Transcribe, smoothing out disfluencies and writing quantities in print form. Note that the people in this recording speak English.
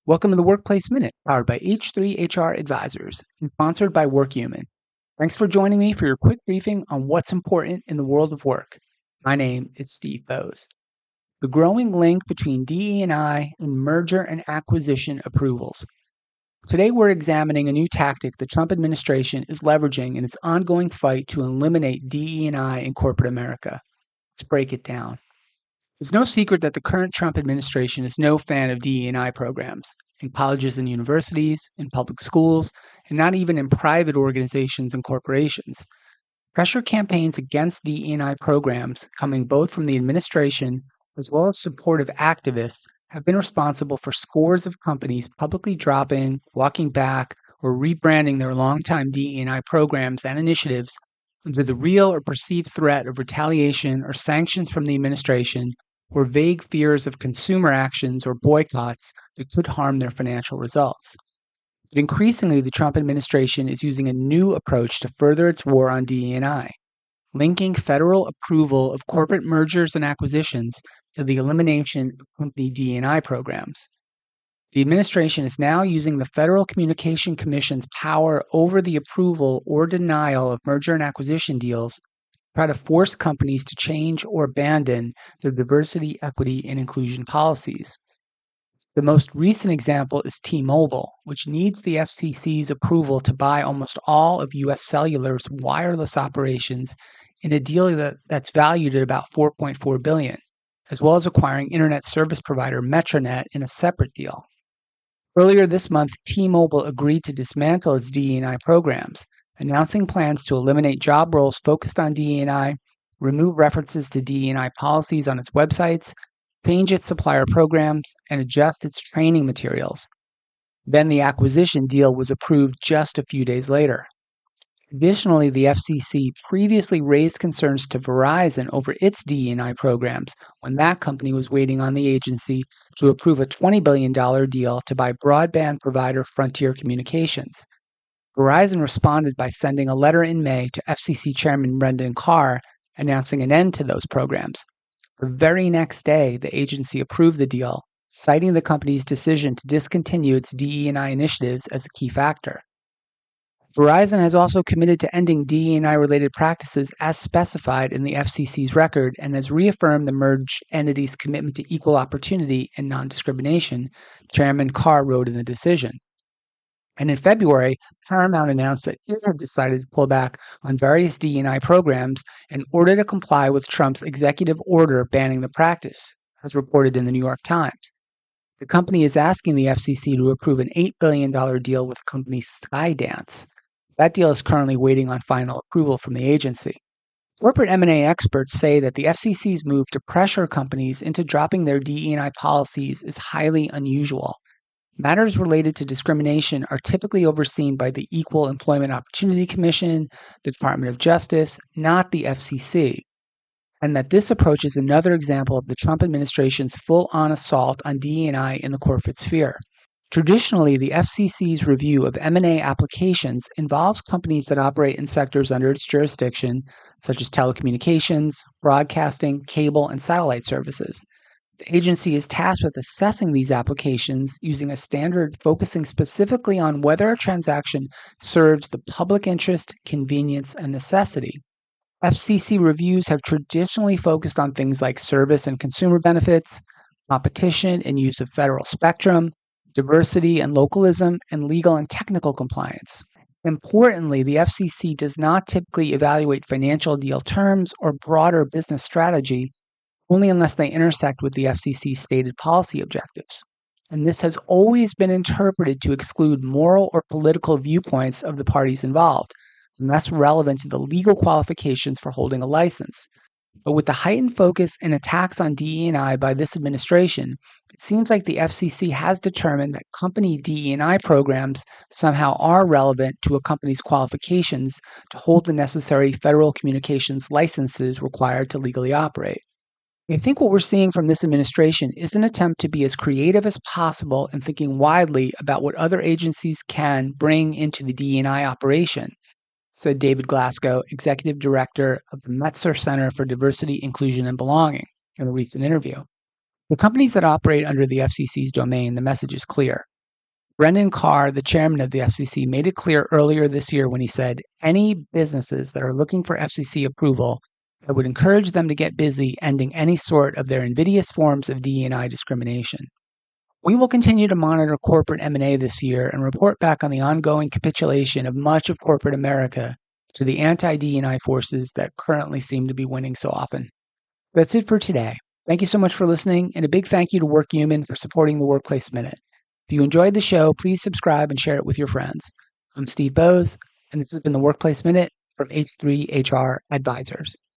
Welcome to the Workplace Minute, powered by H3 HR Advisors and sponsored by WorkHuman. Thanks for joining me for your quick briefing on what's important in the world of work. My name is Steve Boese. The growing link between DE&I and merger and acquisition approvals. Today we're examining a new tactic the Trump administration is leveraging in its ongoing fight to eliminate DE&I in corporate America. Let's break it down. It's no secret that the current Trump administration is no fan of DE&I programs in colleges and universities, in public schools, and not even in private organizations and corporations. Pressure campaigns against DE&I programs, coming both from the administration as well as supportive activists, have been responsible for scores of companies publicly dropping, walking back, or rebranding their longtime DE&I programs and initiatives under the real or perceived threat of retaliation or sanctions from the administration, or vague fears of consumer actions or boycotts that could harm their financial results. But increasingly, the Trump administration is using a new approach to further its war on DE&I, linking federal approval of corporate mergers and acquisitions to the elimination of company DE&I programs. The administration is now using the Federal Communication Commission's power over the approval or denial of merger and acquisition deals try to force companies to change or abandon their diversity, equity, and inclusion policies. The most recent example is T-Mobile, which needs the FCC's approval to buy almost all of U.S. Cellular's wireless operations in a deal that's valued at about $4.4 billion, as well as acquiring internet service provider Metronet in a separate deal. Earlier this month, T-Mobile agreed to dismantle its DE&I programs, announcing plans to eliminate job roles focused on DE&I, remove references to DE&I policies on its websites, change its supplier programs, and adjust its training materials. Then the acquisition deal was approved just a few days later. Additionally, the FCC previously raised concerns to Verizon over its DE&I programs when that company was waiting on the agency to approve a $20 billion deal to buy broadband provider Frontier Communications. Verizon responded by sending a letter in May to FCC Chairman Brendan Carr announcing an end to those programs. The very next day, the agency approved the deal, citing the company's decision to discontinue its DE&I initiatives as a key factor. Verizon has also committed to ending DE&I-related practices as specified in the FCC's record and has reaffirmed the merged entity's commitment to equal opportunity and non-discrimination, Chairman Carr wrote in the decision. And in February, Paramount announced that it had decided to pull back on various DE&I programs in order to comply with Trump's executive order banning the practice, as reported in the New York Times. The company is asking the FCC to approve an $8 billion deal with the company Skydance. That deal is currently waiting on final approval from the agency. Corporate M&A experts say that the FCC's move to pressure companies into dropping their DE&I policies is highly unusual. Matters related to discrimination are typically overseen by the Equal Employment Opportunity Commission, the Department of Justice, not the FCC, and that this approach is another example of the Trump administration's full-on assault on DE&I in the corporate sphere. Traditionally, the FCC's review of M&A applications involves companies that operate in sectors under its jurisdiction, such as telecommunications, broadcasting, cable, and satellite services. The agency is tasked with assessing these applications using a standard focusing specifically on whether a transaction serves the public interest, convenience, and necessity. FCC reviews have traditionally focused on things like service and consumer benefits, competition and use of federal spectrum, diversity and localism, and legal and technical compliance. Importantly, the FCC does not typically evaluate financial deal terms or broader business strategy, only unless they intersect with the FCC's stated policy objectives. And this has always been interpreted to exclude moral or political viewpoints of the parties involved, unless relevant to the legal qualifications for holding a license. But with the heightened focus and attacks on DE&I by this administration, it seems like the FCC has determined that company DE&I programs somehow are relevant to a company's qualifications to hold the necessary federal communications licenses required to legally operate. I think what we're seeing from this administration is an attempt to be as creative as possible in thinking widely about what other agencies can bring into the DE&I operation, said David Glasgow, Executive Director of the Metzer Center for Diversity, Inclusion, and Belonging, in a recent interview. For companies that operate under the FCC's domain, the message is clear. Brendan Carr, the chairman of the FCC, made it clear earlier this year when he said, any businesses that are looking for FCC approval, I would encourage them to get busy ending any sort of their invidious forms of DE&I discrimination. We will continue to monitor corporate M&A this year and report back on the ongoing capitulation of much of corporate America to the anti-DE&I forces that currently seem to be winning so often. That's it for today. Thank you so much for listening, and a big thank you to WorkHuman for supporting the Workplace Minute. If you enjoyed the show, please subscribe and share it with your friends. I'm Steve Boese, and this has been the Workplace Minute from H3 HR Advisors.